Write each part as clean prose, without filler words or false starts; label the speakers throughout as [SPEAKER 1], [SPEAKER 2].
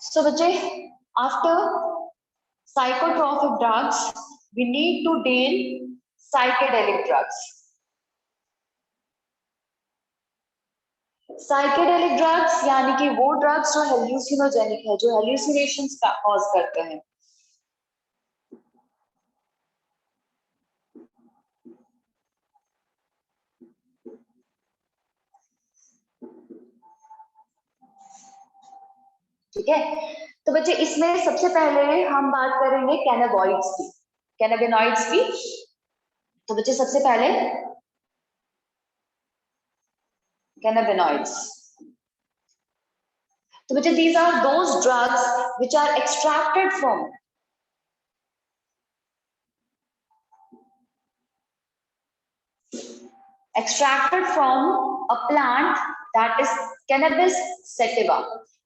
[SPEAKER 1] So बच्चे, after psychotropic drugs, we need to deal psychedelic drugs. Psychedelic drugs यानी कि वो drugs जो hallucinogenic है, जो hallucinations का cause करते हैं. ठीक है, तो बच्चे इसमें सबसे पहले हम बात करेंगे कैनाबॉइड्स की, कैनाबिनॉइड्स की. तो बच्चे सबसे पहले cannabinoids. So beta, these are those drugs which are extracted from a plant that is Cannabis sativa.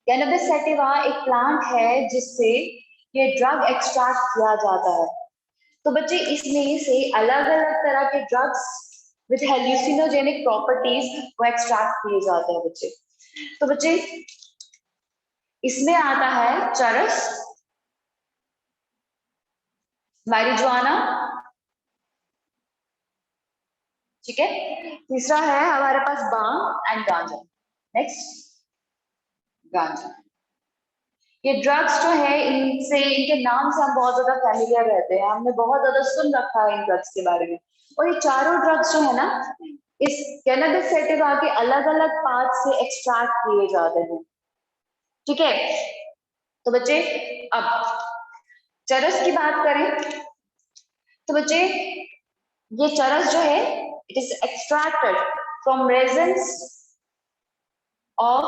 [SPEAKER 1] Cannabis sativa एक plant है जिससे ये drug extract किया जाता है. तो बच्चे इसमें से अलग-अलग तरह के drugs with hallucinogenic properties वो extract किए जाते हैं बच्चे. तो बच्चे इसमें आता है चरस, मैरिजुआना, ठीक है. तीसरा है हमारे पास बांग एंड गांजा. नेक्स्ट गांजा. ये ड्रग्स जो है इनसे, इनके नाम से हम बहुत ज्यादा फैमिलियर रहते हैं, हमने बहुत ज्यादा सुन रखा है इन ड्रग्स के बारे में. और ये चारों ड्रग्स जो है ना, इस कैनबिस सैटिवा के अलग अलग पार्ट से एक्सट्रैक्ट किए जाते हैं. ठीक है, तो बच्चे अब चरस की बात करें तो बच्चे ये चरस जो है it is extracted from resins of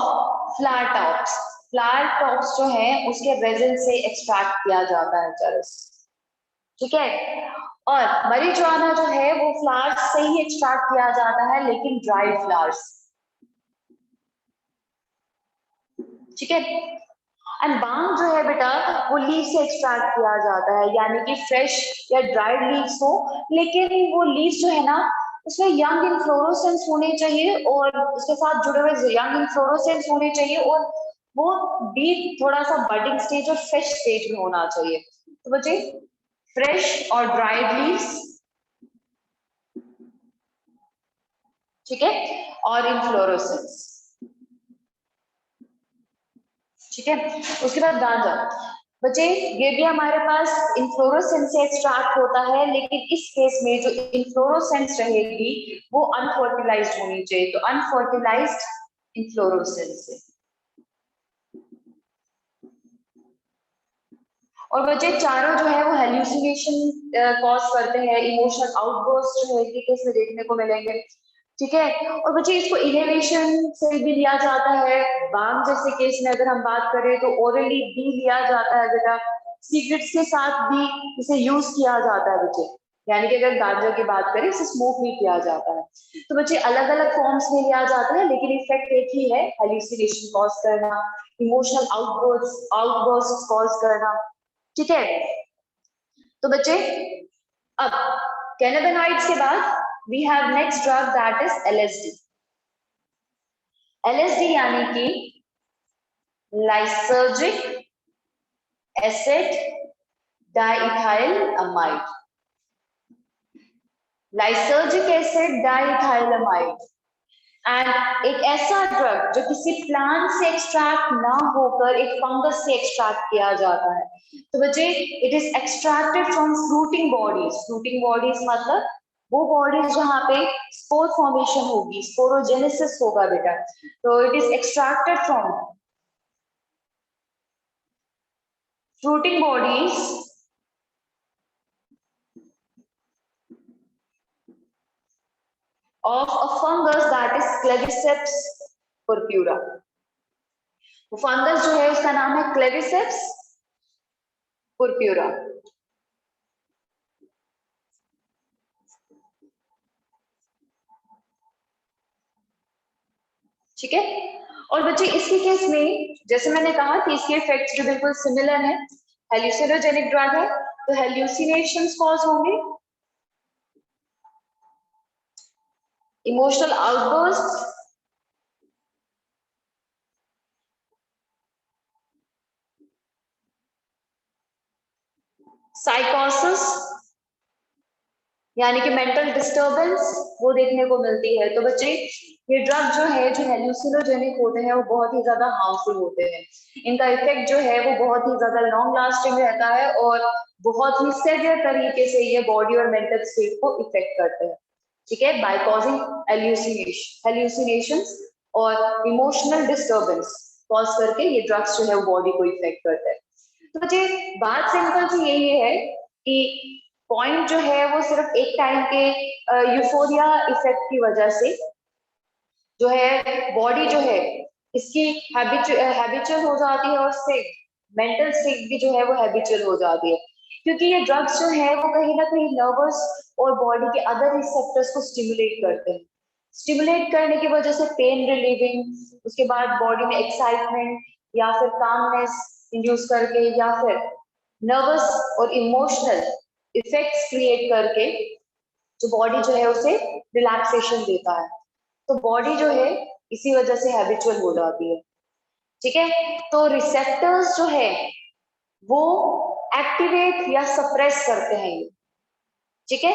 [SPEAKER 1] flower tops. Flower tops जो है उसके रेजिन से एक्सट्रैक्ट किया जाता है चरस. ठीक है, और marijuana जो है वो फ्लावर्स से ही एक्सट्रैक्ट किया जाता है, लेकिन ड्राई फ्लावर्स. ठीक है, एंड बांग जो है बेटा वो लीव से एक्सट्रैक्ट किया जाता है, यानी कि फ्रेश या ड्राइड लीव्स हो, लेकिन वो लीव्स जो है ना उसमें यंग इन्फ्लोरोसेंस होने चाहिए और उसके साथ जुड़े हुए यंग इन्फ्लोरोसेंस होने चाहिए और वो भी थोड़ा सा बडिंग स्टेज और फ्रेश स्टेज में होना चाहिए. तो बच्चे फ्रेश और ड्राइड लीव्स, ठीक है, और इन्फ्लोरोसेंस. ठीक है, उसके बाद गांजा. बच्चे ये भी हमारे पास इन्फ्लोरोसेंस से एक्सट्रैक्ट होता है, लेकिन इस केस में जो इन्फ्लोरोसेंस रहेगी वो अनफर्टिलाइज्ड होनी चाहिए. तो अनफर्टिलाइज्ड इन्फ्लोरोसेंस से. और बच्चे चारों जो है वो हेल्यूसिनेशन कॉज करते हैं, इमोशनल आउटबर्स्ट जो है ये केस में देखने को मिलेंगे. ठीक है, और बच्चे इसको इनहेलेशन से भी लिया जाता है. बांग जैसे केस में अगर हम बात करें तो ओरली भी लिया जाता है बेटा, सिगरेट्स के साथ भी इसे यूज किया जाता है बच्चे. यानी कि अगर गांजा की बात करें इसे स्मोक भी किया जाता है. तो बच्चे अलग अलग फॉर्म्स में लिया जाता है, लेकिन इफेक्ट एक ही है, हेल्यूसिनेशन कॉज करना, इमोशनल आउटबर्स्ट कॉज करना. ठीक है, तो बच्चे अब कैनाबिनॉइड्स के बाद we have next drug that is LSD. LSD यानी कि lysergic acid diethylamide. Lysergic acid diethylamide and एक ऐसा ड्रग जो किसी प्लांट से एक्सट्रैक्ट ना होकर एक फंगस से एक्सट्रैक्ट किया जाता है. तो बच्चे it is extracted from fruiting bodies. Fruiting bodies मतलब वो बॉडीज जहां पे स्पोर फॉर्मेशन होगी, स्पोरोजेनेसिस होगा बेटा. तो it is extracted from fruiting bodies of a fungus that is Claviceps purpura. वो फंगस जो है उसका नाम है Claviceps purpura. ठीक है, और बच्चे इसके केस में जैसे मैंने कहा कि इसके इफेक्ट्स जो बिल्कुल सिमिलर है, हेल्यूसिनोजेनिक ड्रग है तो हेल्यूसिनेशंस कॉज होंगे, इमोशनल आउटबर्स्ट, साइकोसिस यानी कि मेंटल डिस्टरबेंस वो देखने को मिलती है। तो बच्चे ये ड्रग जो है, जो हेल्यूसिनोजेनिक होते हैं, वो बहुत ही ज्यादा हार्मफुल होते हैं। इनका इफेक्ट जो है वो बहुत ही ज्यादा लॉन्ग लास्टिंग रहता है और बहुत ही सीवियर तरीके से ये बॉडी और मेंटल स्टेट को इफेक्ट करते हैं। ठीक है, बाय कॉजिंग हेल्यूसिनेशंस और इमोशनल डिस्टरबेंस कॉज करके ये ड्रग्स जो है वो बॉडी को इफेक्ट करते हैं। तो बच्चे बात सिंपल सी यही है कि पॉइंट जो है वो सिर्फ एक टाइम के यूफोरिया इफेक्ट की वजह से जो है बॉडी जो है इसकी हैबिचुअल हो जाती है और उससे मेंटल स्टेट भी जो है वो हैबिचुअल हो जाती है, क्योंकि ये ड्रग्स जो है वो कहीं ना कहीं नर्वस और बॉडी के अदर रिसेप्टर्स को स्टिमुलेट करते हैं। स्टिमुलेट करने की वजह से पेन रिलीविंग, उसके बाद बॉडी में एक्साइटमेंट या फिर कामनेस इंड्यूस करके या फिर नर्वस और इमोशनल इफेक्ट्स क्रिएट करके जो बॉडी जो है उसे रिलैक्सेशन देता है। तो बॉडी जो है इसी वजह से हैबिचुअल हो जाती है। ठीक है, तो रिसेप्टर्स जो है वो एक्टिवेट या सप्रेस करते हैं ये। ठीक है,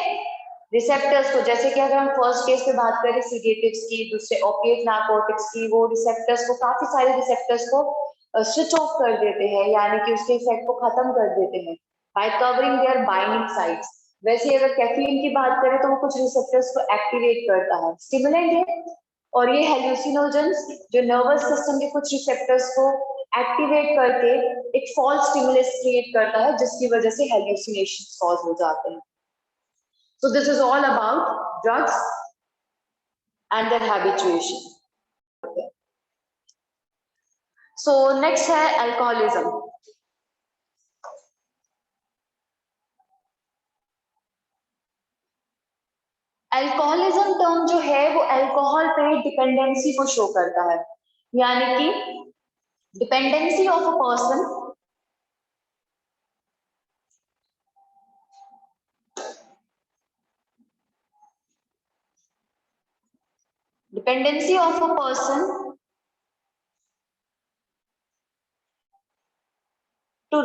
[SPEAKER 1] रिसेप्टर्स को, जैसे कि अगर हम फर्स्ट केस पे बात करें सीडेटिव्स की, दूसरे ओपिएट नारकोटिक्स की, वो रिसेप्टर्स को, काफी सारे रिसेप्टर्स को स्विच ऑफ कर देते हैं, यानी कि उसके इफेक्ट को खत्म कर देते हैं bye covering there binding sites. वैसे ही अगर कैफीन की बात करें तो वो कुछ रिसेप्टर्स को एक्टिवेट करता है, स्टिमुलेंट है। और ये हेल्यूसिनोजेंस जो नर्वस सिस्टम के कुछ रिसेप्टर्स को एक्टिवेट करके एक फॉल्स स्टिमुलस क्रिएट करता है, जिसकी वजह से हेल्यूसिनेशन कॉज हो जाते हैं। So this is all about drugs and their habituation. So next है alcoholism. अल्कोहलिज्म टर्म जो है वो अल्कोहल पे डिपेंडेंसी को शो करता है, यानी कि dependency of a person dependency of a person to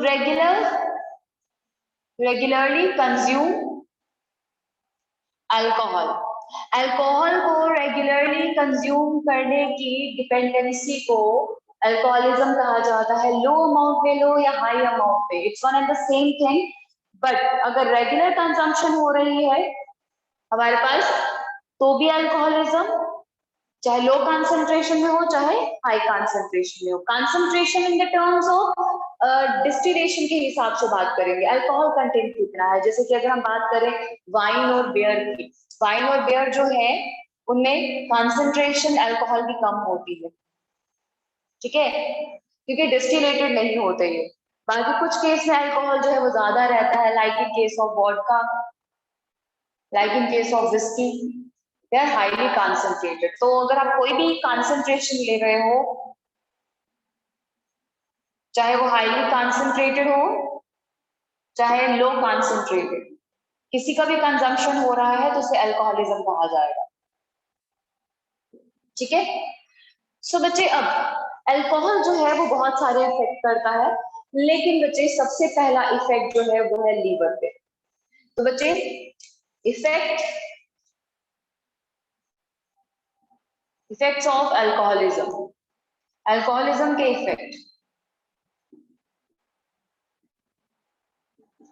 [SPEAKER 1] regularly consume alcohol. Alcohol को रेगुलरली कंज्यूम करने की डिपेंडेंसी को अल्कोहलिज्म कहा जाता है। लो अमाउंट पे लो या हाई अमाउंट पे, it's one and the same thing. But अगर रेगुलर कंजम्पशन हो रही है हमारे पास तो भी अल्कोहलिज्म, चाहे लो कंसंट्रेशन में हो चाहे हाई कंसंट्रेशन में हो। Concentration in the terms of distillation के हिसाब से बात करेंगे, अल्कोहल कंटेंट कितना है। जैसे कि अगर हम बात करें वाइन और बियर की, वाइन और बियर जो है उनमें कंसंट्रेशन अल्कोहल की कम होती है। ठीक है, क्योंकि डिस्टिलेटेड नहीं होते ये। बाकी कुछ केस में अल्कोहल जो है वो ज्यादा रहता है, like in case of vodka, like in case of whisky, they are highly concentrated. तो अगर आप कोई भी कंसंट्रेशन ले रहे हो, चाहे वो हाईली कंसंट्रेटेड हो चाहे लो कंसंट्रेटेड, किसी का भी कंजम्पशन हो रहा है तो उसे अल्कोहलिज्म कहा जाएगा। ठीक है, सो बच्चे अब अल्कोहल जो है वो बहुत सारे इफेक्ट करता है, लेकिन बच्चे सबसे पहला इफेक्ट जो है वो है लीवर पे। तो बच्चे इफेक्ट्स ऑफ अल्कोहलिज्म, अल्कोहलिज्म के इफेक्ट,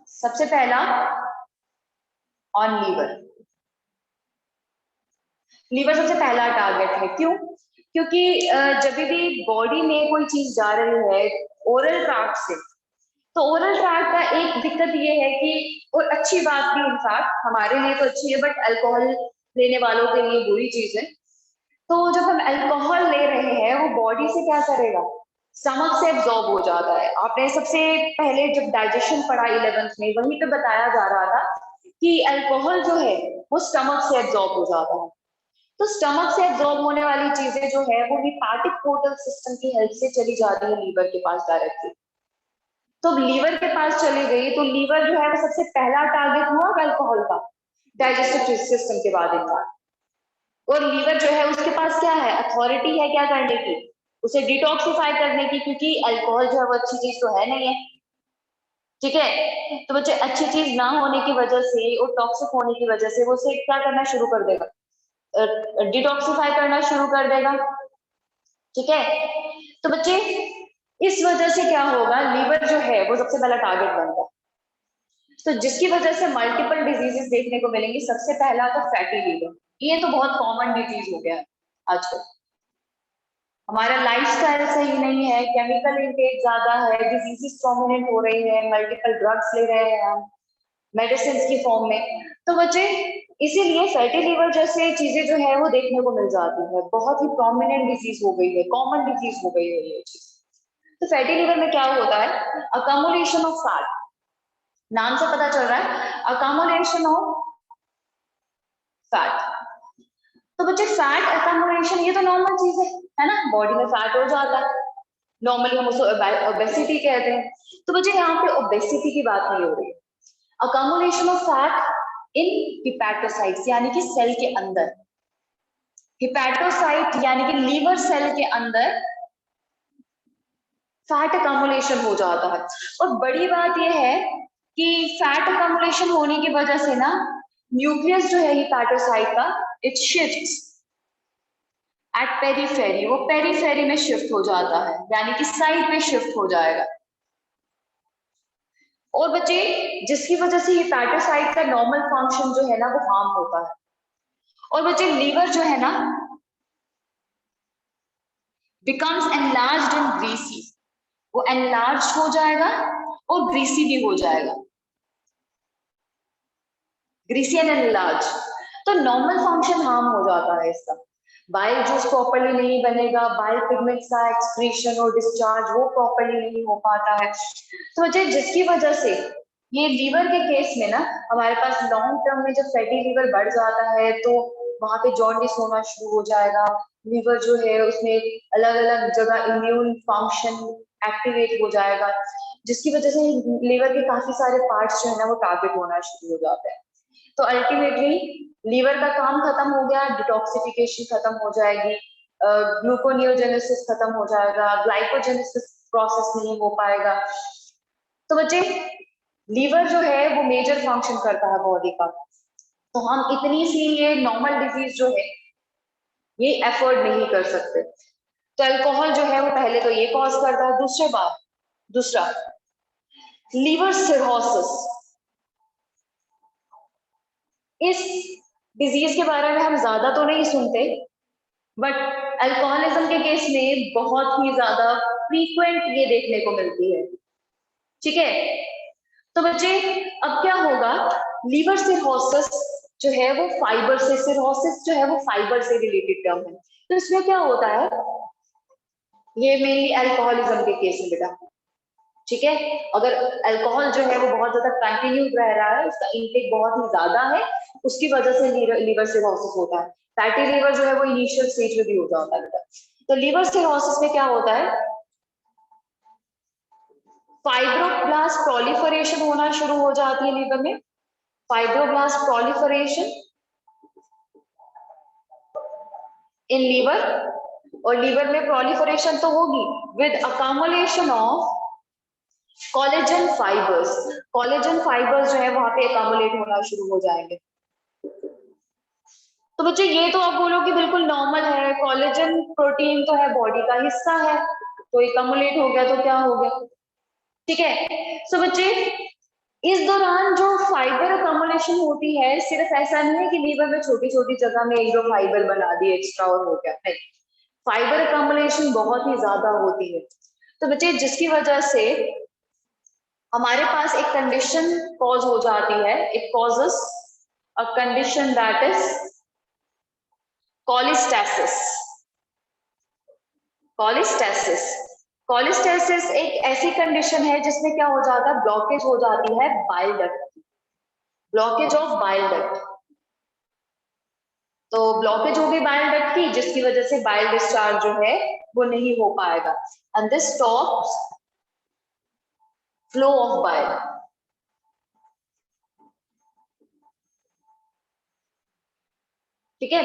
[SPEAKER 1] सबसे पहला ऑन लीवर। लीवर सबसे पहला टारगेट है, क्यों? क्योंकि जब भी बॉडी में कोई चीज जा रही है ओरल ट्रैक्ट से, तो ओरल ट्रैक्ट का एक दिक्कत ये है कि, और अच्छी बात भी इनफैक्ट हमारे लिए तो अच्छी है बट अल्कोहल लेने वालों के लिए बुरी चीज है। तो जब हम अल्कोहल ले रहे हैं वो बॉडी से क्या करेगा, स्टमक से एब्जॉर्ब हो जाता है। आपने सबसे पहले जब डाइजेशन पढ़ा 11th में, वहीं पे बताया जा रहा था कि अल्कोहल जो है वो स्टमक से एब्जॉर्ब हो जाता है। तो स्टमक से एब्जॉर्ब होने वाली चीजें जो है वो लिम्फेटिक पोर्टल सिस्टम की हेल्प से चली जाती है लीवर के पास डायरेक्टली। तो लीवर के पास चली गई तो लीवर जो है वो सबसे पहला टारगेट हुआ अल्कोहल का, डाइजेस्टिव सिस्टम के बाद इनका। और लीवर जो है उसके पास क्या है, अथॉरिटी है क्या करने की, उसे डिटॉक्सिफाई करने की, क्योंकि अल्कोहल जो है वो अच्छी चीज तो है नहीं है। ठीक है। तो बच्चे अच्छी चीज ना होने की वजह से और टॉक्सिक होने की वजह से वो उसे क्या करना शुरू कर देगा, डिटॉक्सिफाई करना शुरू कर देगा। ठीक है। तो बच्चे इस वजह से क्या होगा, लीवर जो है वो सबसे पहला टारगेट बनता है। तो जिसकी वजह से मल्टीपल डिजीजेस देखने को मिलेंगी। सबसे पहला तो फैटी लीवर, ये तो बहुत कॉमन डिजीज हो गया आजकल। हमारा लाइफस्टाइल सही नहीं है, केमिकल इंटेक ज्यादा है, डिजीजेस प्रोमिनेंट हो रही है, मल्टीपल ड्रग्स ले रहे हैं हम मेडिसिन की फॉर्म में। तो बच्चे इसीलिए फैटी लीवर जैसे चीजें जो है वो देखने को मिल जाती है, बहुत ही प्रोमिनेंट डिजीज हो गई है, कॉमन डिजीज हो गई है ये चीज। तो फैटी लीवर में क्या होता है, अकामुलेशन ऑफ फैट, नाम से पता चल रहा है अकामुलेशन ऑफ फैट। तो बच्चे फैट अकामुलेशन ये तो नॉर्मल चीज है ना, बॉडी में फैट हो जाता है, नॉर्मली हम उसको ओबेसिटी कहते हैं। तो बच्चे यहाँ पे ओबेसिटी की बात नहीं हो रही, accumulation of fat in hepatocytes यानी कि सेल के अंदर, हिपैटोसाइट यानी कि लीवर सेल के अंदर फैट अकामुलेशन हो जाता है। और बड़ी बात यह है कि फैट अकामुलेशन होने की वजह से ना न्यूक्लियस जो है हिपैटोसाइट का इट शिफ्ट्स एट पेरीफेरी, वो पेरीफेरी में शिफ्ट हो जाता है यानी कि साइड में शिफ्ट हो जाएगा। और बच्चे जिसकी वजह से हिपैटोसाइट का नॉर्मल फंक्शन जो है ना वो हार्म होता है। और बच्चे लीवर जो है ना बिकम्स एनलार्ज्ड एंड ग्रीसी, वो एनलार्ज हो जाएगा और ग्रीसी भी हो जाएगा, ग्रीसी एंड एनलार्ज। तो नॉर्मल फंक्शन हार्म हो जाता है इसका, बाइल जूस प्रॉपर्ली नहीं बनेगा, बाइल पिगमेंट्स का एक्सक्रीशन और डिस्चार्ज वो प्रॉपर्ली नहीं हो पाता है। तो बच्चे जिसकी वजह से ये लीवर के केस में ना हमारे पास लॉन्ग टर्म में जब फैटी लीवर बढ़ जाता है तो वहां पे जॉन्डिस होना शुरू हो जाएगा। लीवर जो है उसमें अलग अलग जगह इम्यून फंक्शन एक्टिवेट हो जाएगा, जिसकी वजह से लीवर के काफी सारे पार्ट्स जो है ना वो टारगेट होना शुरू हो जाते हैं। तो अल्टीमेटली लीवर का काम खत्म हो गया, डिटॉक्सिफिकेशन खत्म हो जाएगी, ग्लूकोनियोजेनेसिस खत्म हो जाएगा, ग्लाइकोजेनेसिस प्रोसेस नहीं हो पाएगा। तो बच्चे लीवर जो है वो मेजर फंक्शन करता है बॉडी का। तो हम इतनी सी ये नॉर्मल डिजीज जो है ये एफोर्ड नहीं कर सकते। तो अल्कोहल जो है वो पहले तो ये कॉज करता है। दूसरा लीवर सिरोसिस, इस डिजीज के बारे में हम ज्यादा तो नहीं सुनते, बट अल्कोहलिज्म के केस में बहुत ही ज्यादा फ्रीक्वेंट ये देखने को मिलती है। ठीक है। तो बच्चे अब क्या होगा, लीवर सिरोसिस जो है वो फाइबर से, सिरोसिस जो है वो फाइबर से रिलेटेड टर्म है। तो इसमें क्या होता है, ये मेनली अल्कोहलिज्म के केस में बेटा। ठीक है। अगर अल्कोहल जो है वो बहुत ज्यादा कंटिन्यू रह रहा है, उसका इनटेक बहुत ही ज्यादा है, उसकी वजह से लीवर सिरोसिस होता है। फैटी लीवर जो है वो इनिशियल स्टेज में भी हो जाता है बेटा। तो लीवर सिरोसिस में क्या होता है, फाइब्रोब्लास्ट प्रोलिफरेशन होना शुरू हो जाती है लीवर में, फाइब्रोब्लास्ट प्रोलिफरेशन इन लीवर, और लीवर में प्रोलिफरेशन तो होगी with accumulation of collagen fibres, collagen fibres जो है वहां पे अकामुलेट होना शुरू हो जाएंगे। तो बच्चे ये तो आप बोलो कि बिल्कुल नॉर्मल है, कोलेजन प्रोटीन तो है, बॉडी का हिस्सा है, तो अकामुलेट हो गया तो क्या हो गया। ठीक है। सो बच्चे इस दौरान जो फाइबर अकोमोडेशन होती है, सिर्फ ऐसा नहीं है कि लीवर में छोटी छोटी जगह में एक दो फाइबर बना दिए एक्स्ट्रा और हो गया, नहीं, फाइबर अकोमोडेशन बहुत ही ज्यादा होती है। तो बच्चे जिसकी वजह से हमारे पास एक कंडीशन कॉज हो जाती है, it causes a condition that is cholestasis. Cholestasis, cholestasis एक ऐसी कंडीशन है जिसमें क्या हो जाता है, ब्लॉकेज हो जाती है bile duct, blockage of bile duct. तो ब्लॉकेज होगी बाइल डक्ट की, जिसकी वजह से बाइल डिस्चार्ज जो है वो नहीं हो पाएगा, and this stops flow of bile. ठीक है।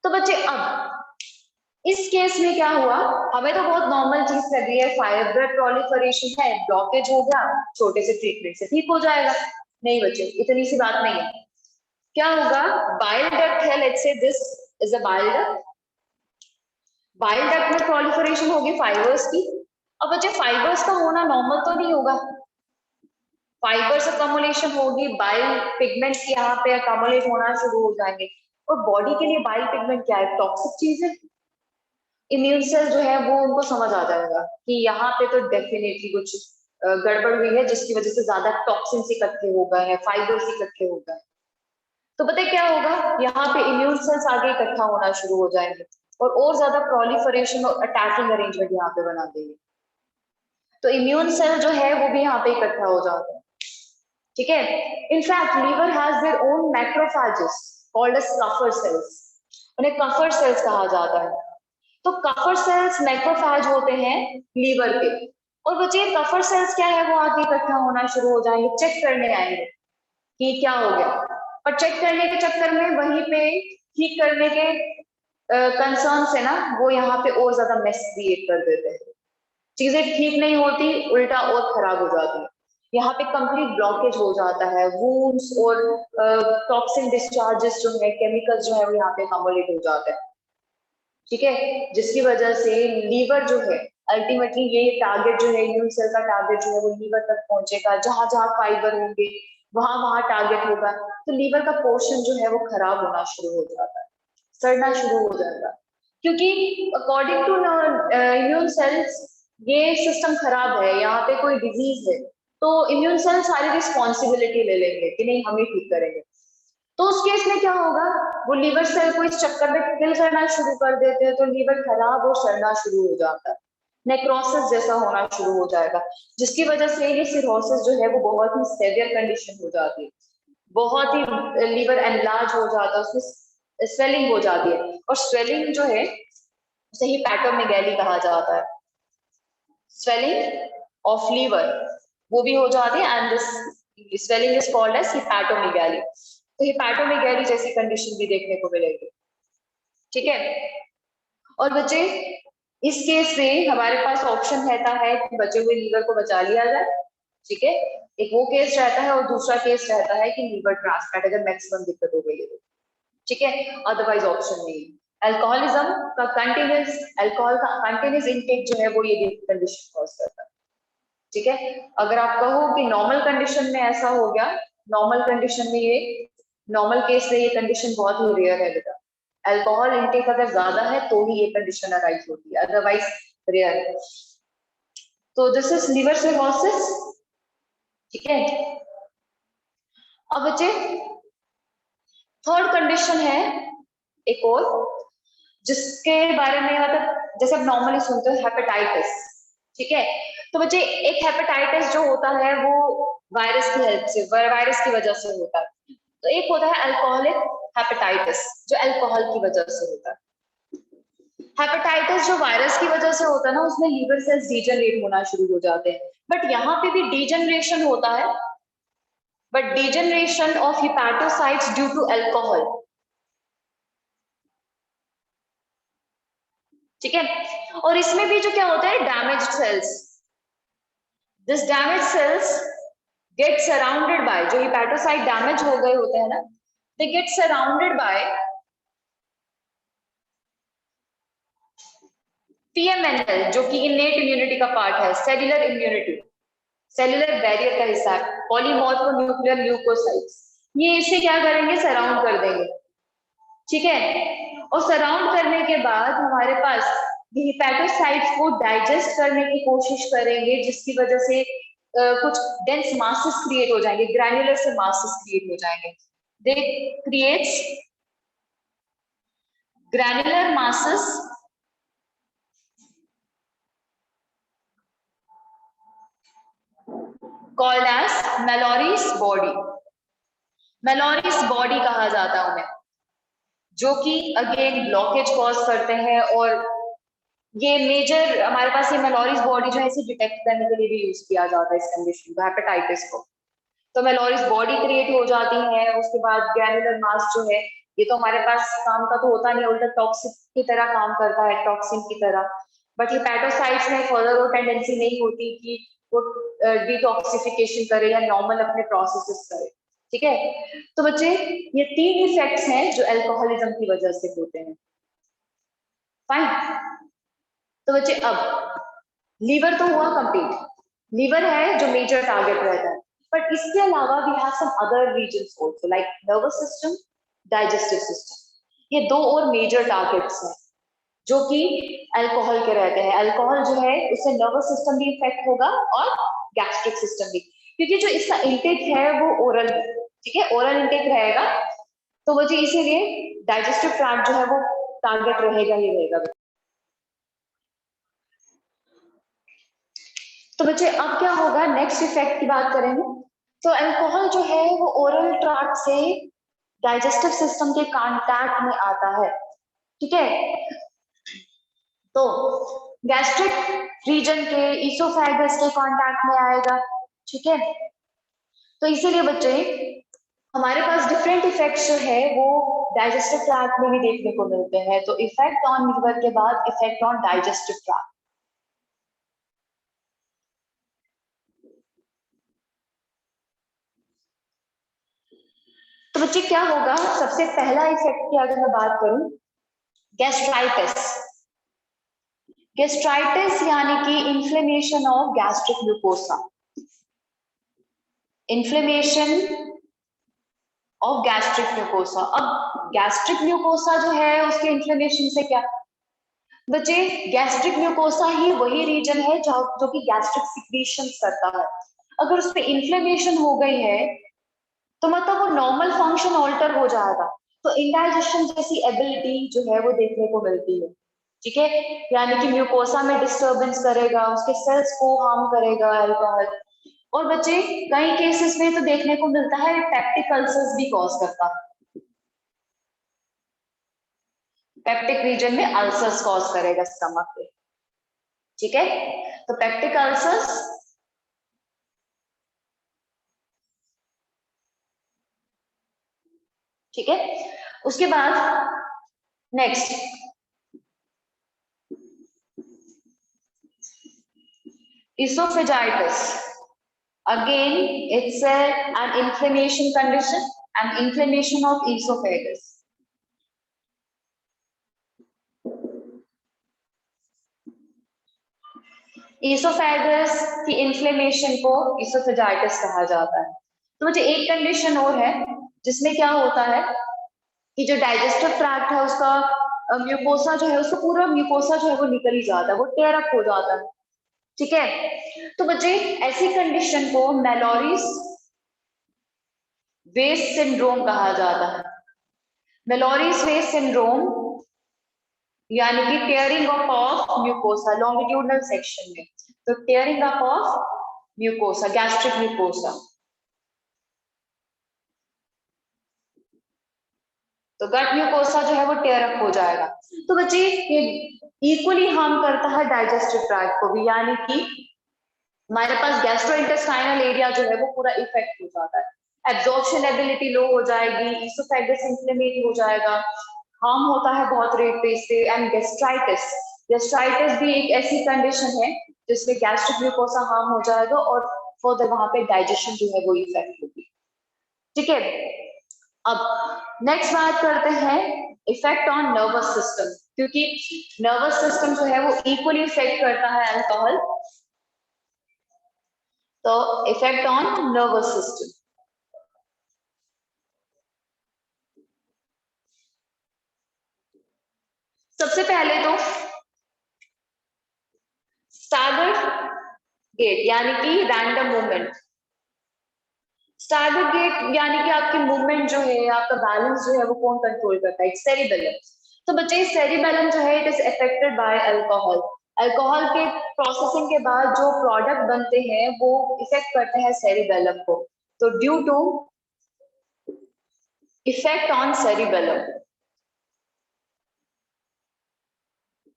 [SPEAKER 1] तो बच्चे अब इस केस में क्या हुआ, हमें तो बहुत नॉर्मल चीज लगी है, फाइब्रोइड प्रोलिफरेशन है, ब्लॉकेज हो गया, छोटे से ट्रीटमेंट से ठीक हो जाएगा। नहीं बच्चे, इतनी सी बात नहीं है। क्या होगा, बाइल डक्ट है, let's say this is a bile duct, bile duct में प्रोलिफरेशन होगी फाइबर्स की। अब बच्चे फाइबर्स का होना नॉर्मल तो नहीं होगा, फाइबर्स अकमुलेशन होगी, बाइल पिगमेंट यहाँ पे अकमुलेट होना शुरू हो जाएंगे। और बॉडी के लिए बाइल पिगमेंट क्या है, टॉक्सिक चीज है। इम्यून सेल जो है वो उनको समझ आ जाएगा कि यहाँ पे तो डेफिनेटली कुछ गड़बड़ हुई है, जिसकी वजह से ज्यादा टॉक्सिन्स इकट्ठे हो गए हैं, फाइबर्स इकट्ठे हो गए। तो पता है क्या होगा, यहाँ पे इम्यून सेल्स आगे इकट्ठा होना शुरू हो जाएंगे और ज्यादा प्रोलिफरेशन और अटैकिंग अरेंजमेंट यहाँ पे बना देंगे। तो इम्यून सेल जो है वो भी यहाँ पे इकट्ठा हो जाता है, ठीक है। In fact liver has their own macrophages called as Kupffer cells, उन्हें कफर सेल्स कहा जाता है। तो कफर सेल्स मैक्रोफेज होते हैं लीवर के। और बच्चे कफर सेल्स क्या है, वो आगे इकट्ठा होना शुरू हो जाएंगे, चेक करने आएंगे कि क्या हो गया। और चेक करने के चक्कर में वहीं पे ठीक करने के कंसर्न से ना वो यहाँ पे और ज्यादा मेस क्रिएट कर देते हैं, चीजें ठीक नहीं होती, उल्टा और खराब हो जाती है। यहाँ पे कंप्लीट ब्लॉकेज हो जाता है, वूंड्स और टॉक्सिन डिस्चार्जेस जो है, केमिकल्स जो है वो यहाँ पे कम्युलेट हो जाते हैं, ठीक है। जिसकी वजह से लीवर जो है अल्टीमेटली ये टारगेट जो है, इम्यून सेल का टारगेट जो है वो लीवर तक पहुंचेगा, जहां जहां फाइबर होंगे वहां वहां टारगेट होगा। तो लीवर का पोर्शन जो है वो खराब होना शुरू हो जाता है, सड़ना शुरू हो जाएगा, क्योंकि अकॉर्डिंग टू इम्यून सेल्स ये सिस्टम खराब है, यहाँ पे कोई डिजीज है तो इम्यून सेल सारी रिस्पॉन्सिबिलिटी ले लेंगे कि नहीं हम ही ठीक करेंगे। तो उस केस में क्या होगा, वो लीवर सेल को इस चक्कर में किल करना शुरू कर देते हैं, तो लीवर खराब और सड़ना शुरू हो जाता है, नेक्रोसिस जैसा होना शुरू हो जाएगा, जिसकी वजह से ये सिरोसिस जो है वो बहुत ही सेवियर कंडीशन हो जाती है, बहुत ही लीवर एनलार्ज हो जाता है, उसमें स्वेलिंग हो जाती है। और स्वेलिंग जो है उसे हिपैटोमेगैली कहा जाता है, स्वेलिंग ऑफ लीवर वो भी हो जाती है, and this swelling is called as hepatomegaly. तो हिपैटोमेगैली जैसी कंडीशन भी देखने को मिलेगी, ठीक है। और बच्चे इस केस में हमारे पास ऑप्शन रहता है कि बचे हुए लीवर को बचा लिया जाए, ठीक है। एक वो केस रहता है और दूसरा केस रहता है कि लीवर ट्रांसप्लांट अगर मैक्सिमम दिक्कत हो गई है तो, ठीक है, अदरवाइज ऑप्शन नहीं। अल्कोहलिज्म का कंटिन्यूस, अल्कोहल का कंटिन्यूस इनटेक जो है वो ये कंडीशन कॉज करता है, ठीक है। अगर आप कहो कि नॉर्मल कंडीशन में ऐसा हो गया, नॉर्मल कंडीशन में ये, नॉर्मल केस में ये कंडीशन बहुत ही रेयर है बेटा, अल्कोहल इनटेक अगर ज्यादा है तो ही ये कंडीशन अराइज होती है, अदरवाइज रेयर है। तो दिस इज लिवर सिरोसिस, ठीक है। अब बच्चे थर्ड कंडीशन है एक और, जिसके बारे में मतलब जैसे आप नॉर्मली सुनते हो हेपेटाइटिस, ठीक है। तो बच्चे एक हेपेटाइटिस जो होता है वो वायरस की हेल्प से, वायरस की वजह से होता है। तो एक होता है अल्कोहलिक हेपेटाइटिस जो अल्कोहल की वजह से होता है। हेपेटाइटिस जो वायरस की वजह से होता है ना, उसमें लीवर सेल्स डीजनरेट होना शुरू हो जाते हैं, बट यहाँ पे भी डीजनरेशन होता है, but degeneration of hepatocytes due to alcohol, ठीक है। और इसमें भी जो क्या होता है, damaged cells, this damage cells get surrounded by, जो हिपैटोसाइट डैमेज हो गए होते हैं ना, they get surrounded by PMNL, जो कि इनेट इम्यूनिटी का पार्ट है, सेल्युलर इम्यूनिटी, सेल्युलर बैरियर का हिस्सा है, पॉलीमॉर्फोन्यूक्लियर ल्यूकोसाइट्स, ये इसे क्या करेंगे, सराउंड कर देंगे, ठीक है। और सराउंड करने के बाद हमारे पास ये हिपैटोसाइट्स को डाइजेस्ट करने की कोशिश करेंगे, जिसकी वजह से कुछ डेंस मासेस क्रिएट हो जाएंगे, ग्रैन्युलर से मासेस क्रिएट हो जाएंगे, they creates granular masses called as Mallory body, Mallory body कहा जाता है उन्हें, जो कि अगेन ब्लॉकेज कॉज करते हैं। और ये मेजर हमारे पास ये मेलोरिस बॉडी जो है इसे डिटेक्ट करने के लिए भी यूज किया जाता है इस कंडीशन को, हेपेटाइटिस को। तो मेलोरिस बॉडी क्रिएट हो जाती है, उसके बाद ग्रैन्युलर मास जो है ये तो हमारे पास काम का तो होता नहीं, उल्टा टॉक्सिक की तरह काम करता है, टॉक्सिन की तरह। बट हेपेटोसाइट्स में फर्दर वो टेंडेंसी नहीं होती कि वो डिटॉक्सिफिकेशन करे या नॉर्मल अपने प्रोसेसेस करे। ठीक है, तो बच्चे ये 3 इफेक्ट्स हैं जो अल्कोहलिज्म की वजह से होते हैं। फाइन। तो बच्चे अब लीवर तो हुआ कंप्लीट, लीवर है जो मेजर टारगेट रहता है, बट इसके अलावा we have some other reasons also like nervous system, digestive system. ये 2 और मेजर टारगेट्स हैं जो कि अल्कोहल के रहते हैं। अल्कोहल जो है उससे नर्वस सिस्टम भी इफेक्ट होगा और गैस्ट्रिक सिस्टम भी, क्योंकि जो इसका इंटेक है वो ओरल है। ठीक है, ओरल इंटेक रहेगा, तो वजह इसीलिए डाइजेस्टिव ट्रैक्ट जो है वो टारगेट रहेगा ही रहेगा। तो बच्चे अब क्या होगा, नेक्स्ट इफेक्ट की बात करेंगे। तो अल्कोहल जो है वो ओरल ट्रैक्ट से डाइजेस्टिव सिस्टम के कांटेक्ट में आता है। ठीक है, तो गैस्ट्रिक रीजन के ईसोफेगस के कांटेक्ट में आएगा। ठीक है, तो इसीलिए बच्चे हमारे पास डिफरेंट इफेक्ट्स जो है वो डाइजेस्टिव ट्रैक्ट में भी देखने को मिलते हैं। तो इफेक्ट ऑन लीवर के बाद इफेक्ट ऑन डाइजेस्टिव ट्रैक्ट। तो बच्चे क्या होगा, सबसे पहला इफेक्ट की अगर मैं बात करूं, गैस्ट्राइटिस। गैस्ट्राइटिस यानी कि inflammation of gastric mucosa, inflammation of gastric mucosa. अब गैस्ट्रिक म्यूकोसा जो है उसके इन्फ्लेमेशन से क्या बच्चे, गैस्ट्रिक म्यूकोसा ही वही रीजन है जो कि गैस्ट्रिक सिक्रीशन करता है। अगर उस पर इन्फ्लेमेशन हो गई है तो मतलब वो नॉर्मल फंक्शन ऑल्टर हो जाएगा, तो इंडाइजेशन जैसी एबिलिटी जो है वो देखने को मिलती है। ठीक है, यानी कि म्यूकोसा में डिस्टरबेंस करेगा, उसके सेल्स को हार्म करेगा अल्कोहल। और बच्चे कई केसेस में तो देखने को मिलता है पेप्टिक अल्सर्स भी कॉज करता है, पेप्टिक रीजन में अल्सर्स कॉज करेगा स्टमक पे। ठीक है, तो पेप्टिक अल्सर्स, ठीक है, उसके बाद next esophagitis. Again, it's an inflammation condition, an inflammation of esophagus. Esophagus की inflammation को esophagitis कहा जाता है। तो मुझे एक कंडीशन और है जिसमें क्या होता है कि जो डाइजेस्टिव ट्रैक्ट है उसका म्यूकोसा जो है, उसका पूरा म्यूकोसा जो है वो निकल ही जाता है, वो टेयर अप हो जाता है। ठीक है, तो बच्चे ऐसी कंडीशन को मेलोरीज वेस्ट सिंड्रोम कहा जाता है। मेलोरीज वेस्ट सिंड्रोम यानी कि tearing up of mucosa longitudinal section में, तो tearing up of mucosa, gastric mucosa. तो गट म्यूकोसा जो है वो टेयर अप हो जाएगा। तो बच्चे ये इक्वली हार्म करता है डाइजेस्टिव ट्रैक्ट को भी, यानी कि हमारे पास गैस्ट्रोइंटेस्टाइनल एरिया जो है वो पूरा इफेक्ट हो जाता है, एब्जॉर्प्शन एबिलिटी लो हो जाएगी, इसोफेगस इन्फ्लेमेट हो जाएगा, हार्म होता है बहुत रेट पे इससे। एंड गैस्ट्राइटिस, गैस्ट्राइटिस भी एक ऐसी कंडीशन है जिसमें गैस्ट्रिक ग्लूकोसा हार्म हो जाएगा और फर्दर वहां पे डाइजेशन जो है वो इफेक्ट होगी। ठीक है, अब नेक्स्ट बात करते हैं इफेक्ट ऑन नर्वस सिस्टम, क्योंकि नर्वस सिस्टम जो है वो इक्वली इफेक्ट करता है अल्कोहल। तो इफेक्ट ऑन नर्वस सिस्टम, सबसे पहले तो स्टैगर्ड गेट यानी कि रैंडम मूवमेंट। स्टैगर्ड गेट यानी कि आपकी मूवमेंट जो है, आपका बैलेंस जो है वो कौन कंट्रोल करता है, सेरिबेलम। तो बच्चे सेरिबेलम जो है it is affected by alcohol. Alcohol के प्रोसेसिंग के बाद जो प्रोडक्ट बनते हैं वो इफेक्ट करते हैं सेरिबेलम को। तो due to effect on cerebellum,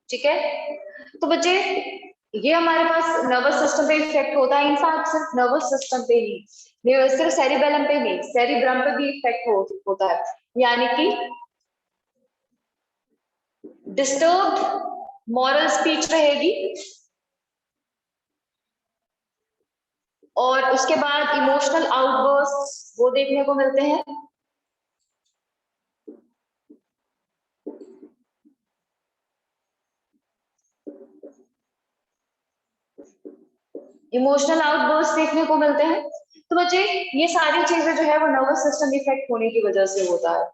[SPEAKER 1] ठीक है, तो बच्चे ये हमारे पास नर्वस सिस्टम पे इफेक्ट होता है। इनफैक्ट सिर्फ नर्वस सिस्टम पे ही, सिर्फ सेरिबेलम पे नहीं, सेरिब्रम पे भी इफेक्ट होता है। यानी कि डिस्टर्ब्ड मॉरल स्पीच रहेगी, और उसके बाद इमोशनल आउटबर्स्ट वो देखने को मिलते हैं। इमोशनल आउटबर्स्ट देखने को मिलते हैं। तो बच्चे ये सारी चीजें जो है वो नर्वस सिस्टम इफेक्ट होने की वजह से होता है।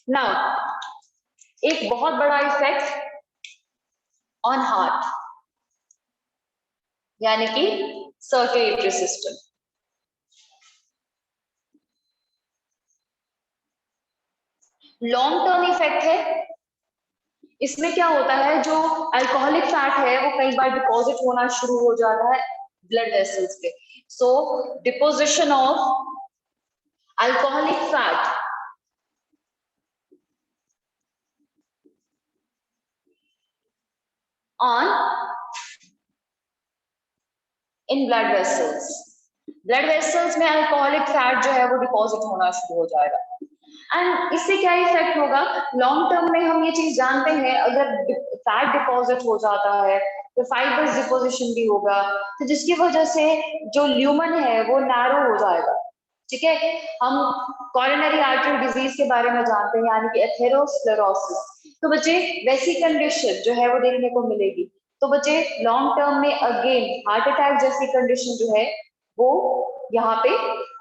[SPEAKER 1] नाउ एक बहुत बड़ा इफेक्ट ऑन हार्ट, यानी कि circulatory system. Long term effect है। इसमें क्या होता है, जो अल्कोहलिक फैट है वो कई बार डिपॉजिट होना शुरू हो जाता है ब्लड वेसल्स पे। So deposition of alcoholic fat on in blood vessels, blood vessels में अल्कोहलिक फैट जो है वो डिपॉजिट होना शुरू हो जाएगा। एंड इससे क्या इफेक्ट होगा, लॉन्ग टर्म में हम ये चीज जानते हैं, अगर फैट डिपॉजिट हो जाता है तो फाइबर्स डिपोजिशन भी होगा, तो जिसकी वजह से जो ल्यूमन है वो नैरो हो जाएगा। ठीक है, हम कोरोनरी आर्टरी डिजीज के बारे में जानते हैं, यानी कि एथेरोस्क्लेरोसिस। तो बच्चे वैसी कंडीशन जो है वो देखने को मिलेगी। तो बच्चे लॉन्ग टर्म में अगेन हार्ट अटैक जैसी कंडीशन जो है वो यहाँ पे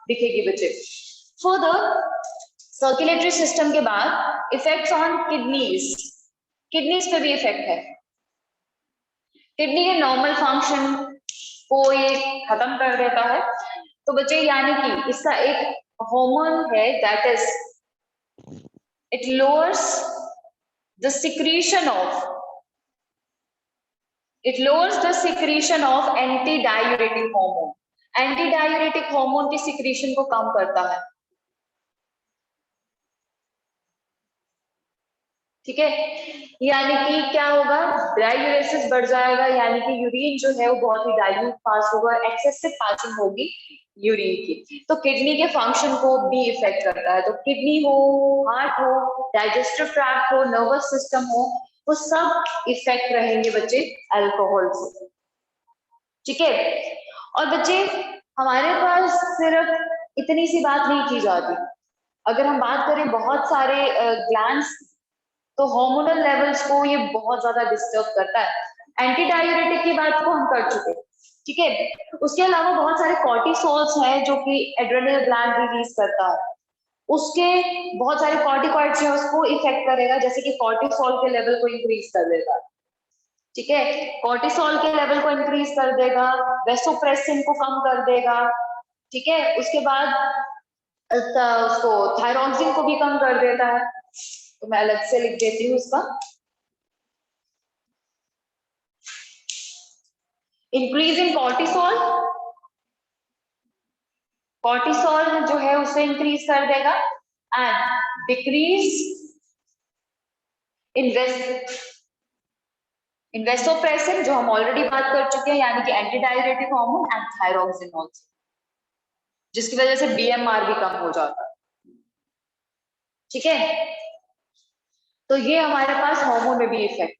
[SPEAKER 1] दिखेगी बच्चे। फर्दर सर्कुलेटरी सिस्टम के बाद इफेक्ट्स ऑन किडनीज, किडनीज पे भी इफेक्ट है। किडनी के नॉर्मल फंक्शन को ये खत्म कर देता है। तो बच्चे यानी कि इसका एक हार्मोन है, that is it lowers the secretion of, it lowers the secretion of anti diuretic hormone. Anti diuretic hormone की सिक्रीशन को कम करता है। ठीक है, यानी कि क्या होगा, डायूरेसिस बढ़ जाएगा, यानी कि यूरिन जो है वो बहुत ही डाइल्यूट पास होगा, एक्सेसिव पासिंग होगी यूरिन की। तो किडनी के फंक्शन को भी इफेक्ट करता है। तो किडनी हो, हार्ट हो, डाइजेस्टिव ट्रैक्ट हो, नर्वस सिस्टम हो, वो सब इफेक्ट रहेंगे बच्चे अल्कोहल से। ठीक है, और बच्चे हमारे पास सिर्फ इतनी सी बात नहीं की जाती, अगर हम बात करें बहुत सारे ग्लैंड्स, तो हार्मोनल लेवल्स को ये बहुत ज्यादा डिस्टर्ब करता है। एंटी डायूरेटिक की बात को हम कर चुके, ठीक है। उसके अलावा बहुत सारे कॉर्टिसोल्स हैं जो कि एड्रेनल ग्लैंड रिलीज करता है, उसके बहुत सारे कॉर्टिकॉइड्स हैं उसको इफेक्ट करेगा, जैसे कि कॉर्टिसोल के लेवल को इंक्रीज कर देगा। ठीक है, कॉर्टिसोल के लेवल को इंक्रीज कर देगा, वेसोप्रेसिन को कम कर देगा। ठीक है, उसके बाद उसको थायरॉक्सिन को भी कम कर देता है। तो मैं अलग से लिख देती हूँ इसका, इंक्रीज इन कॉर्टिसोल, कॉर्टिसोल जो है उसे इंक्रीज कर देगा, एंड डिक्रीज इन वेसोप्रेसिन जो हम ऑलरेडी बात कर चुके हैं, यानी कि anti diuretic hormone, and thyroxine also, जिसकी वजह से बीएमआर भी कम हो जाता है। ठीक है, तो ये हमारे पास हार्मोन में भी इफेक्ट।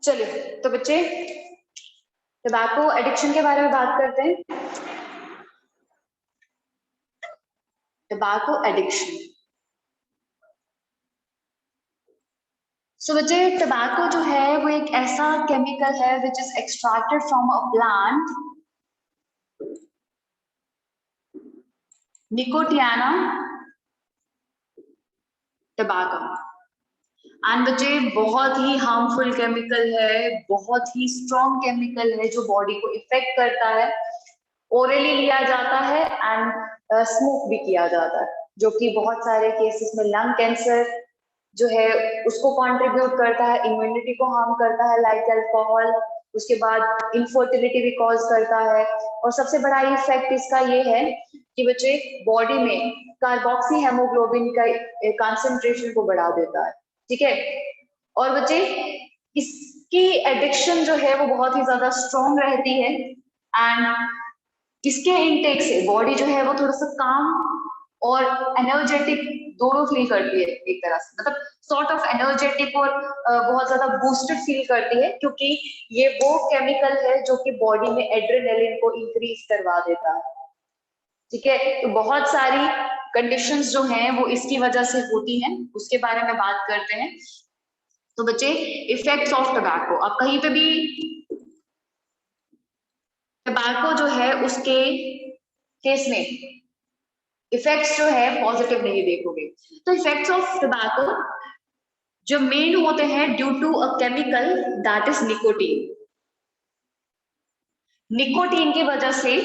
[SPEAKER 1] चलिए तो बच्चे टबैको एडिक्शन के बारे में बात करते हैं। टबैको एडिक्शन, सो बच्चे टबैको जो है वो एक ऐसा केमिकल है which is extracted from a plant, Nicotiana tobacco. And बच्चे बहुत ही हार्मफुल केमिकल है, बहुत ही स्ट्रॉन्ग केमिकल है जो बॉडी को इफेक्ट करता है। ओरली लिया जाता है एंड स्मोक भी किया जाता है, जो कि बहुत सारे केसेस में लंग कैंसर जो है उसको कंट्रीब्यूट करता है, इम्यूनिटी को हार्म करता है लाइक अल्कोहल, उसके बाद इनफर्टिलिटी भी कॉज करता है। और सबसे बड़ा इफेक्ट इसका ये है कि बच्चे बॉडी में कार्बोक्सी हेमोग्लोबिन का कंसंट्रेशन को बढ़ा देता है। ठीक है, और बच्चे इसकी एडिक्शन जो है वो बहुत ही ज्यादा स्ट्रॉन्ग रहती है एंड इसके इनटेक से बॉडी जो है वो थोड़ा सा काम और एनर्जेटिक दोनों फील करती है एक तरह से, मतलब सॉर्ट ऑफ एनर्जेटिक और बहुत ज्यादा बूस्टेड फील करती है, क्योंकि ये वो केमिकल है जो कि बॉडी में एड्रेनलिन को इंक्रीज करवा देता है। ठीक है, तो बहुत सारी कंडीशंस जो हैं वो इसकी वजह से होती हैं, उसके बारे में बात करते हैं। तो बच्चे इफेक्ट्स ऑफ टबैको, आप कहीं पे भी टबैको जो है उसके केस में इफेक्ट्स जो है पॉजिटिव नहीं देखोगे। तो इफेक्ट्स ऑफ टबैको जो मेन होते हैं due to a chemical that is nicotine. Nicotine की वजह से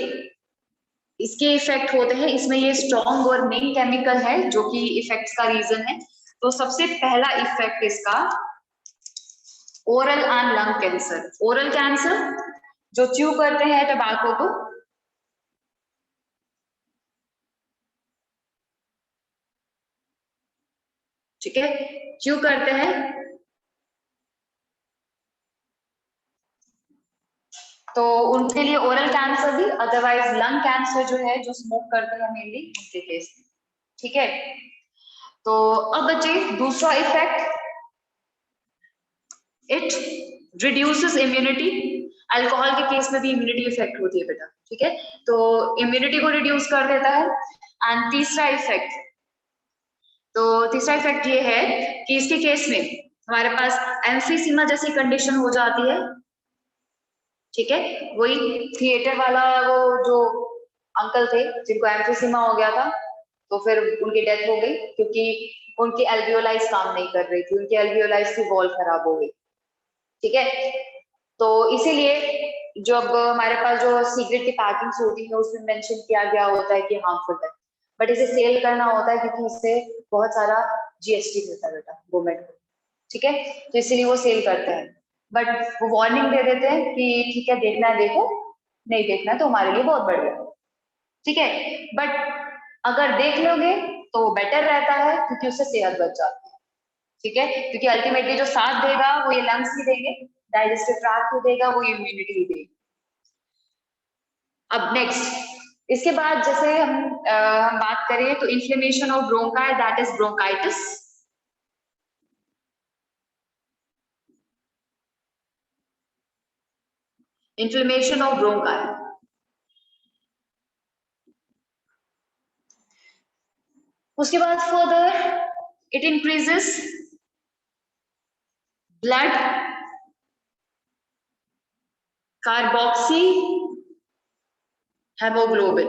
[SPEAKER 1] इसके इफेक्ट होते हैं, इसमें ये स्ट्रॉन्ग और मेन केमिकल है जो कि इफेक्ट्स का रीजन है। तो सबसे पहला इफेक्ट इसका oral and lung cancer. Oral cancer जो च्यू करते हैं टबैको को, ठीक है, च्यू करते हैं तो उनके लिए ओरल कैंसर भी, अदरवाइज लंग कैंसर जो है जो स्मोक करते हैं मेनली उनके केस में। ठीक है, तो अब बच्चे दूसरा effect, it reduces immunity. Alcohol के केस में भी इम्यूनिटी इफेक्ट होती है बेटा, ठीक है, तो इम्यूनिटी को रिड्यूस कर देता है। एंड तीसरा इफेक्ट, तो तीसरा इफेक्ट ये है कि इसके केस में हमारे पास एम्फीसीमा जैसी कंडीशन हो जाती है। ठीक है, वही थिएटर वाला वो जो अंकल थे जिनको एम्फीसीमा हो गया था, तो फिर उनकी डेथ हो गई क्योंकि उनकी एल्वियोलाइज काम नहीं कर रही थी, उनकी एल्वियोलाइज की वॉल खराब हो गई। ठीक है, तो इसीलिए जब हमारे पास जो सिगरेट की पैकिंग्स होती है उसमें मेंशन किया गया होता है कि हार्मफुल है, बट इसे सेल करना होता है क्योंकि इससे बहुत सारा जीएसटी मिलता है बेटा गवर्नमेंट को। ठीक है, तो इसीलिए वो सेल करते हैं, बट वो वार्निंग दे देते हैं कि ठीक है देखना है देखो, नहीं देखना है तो हमारे लिए बहुत बढ़िया। ठीक है, बट अगर देख लोगे तो बेटर रहता है क्योंकि उससे सेहत बच जाती है। ठीक है, क्योंकि अल्टीमेटली जो साथ देगा वो ये लंग्स ही देंगे, डाइजेस्टिव ट्रैक्ट ही देगा, वो इम्यूनिटी ही देगी। अब नेक्स्ट इसके बाद जैसे हम बात करें तो inflammation of bronchi, that is bronchitis. Inflammation of bronchi, उसके बाद further it increases blood carboxy haemoglobin.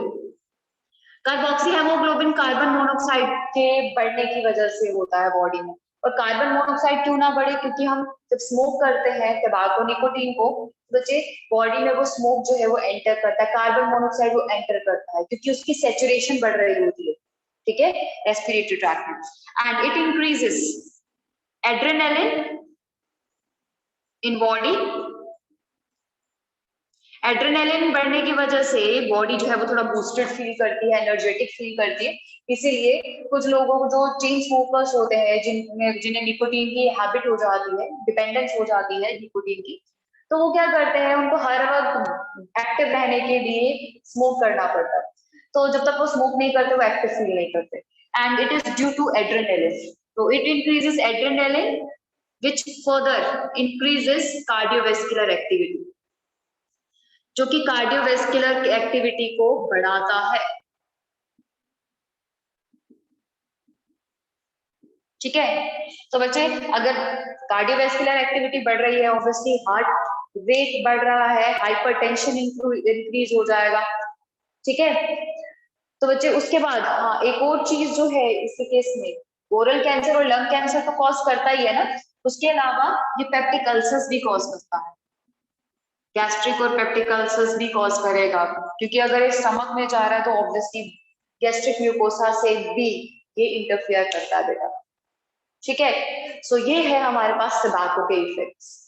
[SPEAKER 1] Carboxy haemoglobin carbon monoxide के बढ़ने की वजह से होता है बॉडी में। और कार्बन मोनोऑक्साइड क्यों ना बढ़े, क्योंकि हम जब स्मोक करते हैं टबैको निकोटीन को, बच्चे बॉडी में वो स्मोक जो है वो एंटर करता है, कार्बन मोनोऑक्साइड वो एंटर करता है क्योंकि उसकी सैचुरेशन बढ़ रही होती है। ठीक है, रेस्पिरेटरी ट्रैक्ट में, and it increases adrenaline in body. Adrenaline बढ़ने की वजह से बॉडी जो है वो थोड़ा बूस्टेड फील करती है, एनर्जेटिक फील करती है। इसीलिए कुछ लोगों को जो चेन स्मोकर्स होते हैं जिन्हें निकोटीन की हैबिट हो जाती है, डिपेंडेंस हो जाती है निकोटीन की, तो वो क्या करते हैं, उनको हर वक्त एक्टिव रहने के लिए स्मोक करना पड़ता है। तो जब तक वो स्मोक नहीं करते वो एक्टिव फील नहीं करते, and it is due to adrenaline. तो it increases adrenaline which further increases cardiovascular activity, जो कि कार्डियोवेस्कुलर एक्टिविटी को बढ़ाता है। ठीक है, तो बच्चे अगर कार्डियोवेस्कुलर एक्टिविटी बढ़ रही है, ऑब्वियसली हार्ट रेट बढ़ रहा है, हाइपरटेंशन इंक्रीज हो जाएगा। ठीक है, तो बच्चे उसके बाद हाँ एक और चीज जो है इसके केस में, ओरल कैंसर और लंग कैंसर तो कॉज करता ही है ना, उसके अलावा ये पेप्टिक अल्सर्स भी कॉज करता है, गैस्ट्रिक और पेप्टिक अल्सर्स भी कॉज करेगा, क्योंकि अगर ये स्टमक में जा रहा है तो ऑब्वियसली गैस्ट्रिक म्यूकोसा से भी ये इंटरफेयर करता है बेटा। ठीक है, सो ये है हमारे पास टबैको के इफेक्ट्स।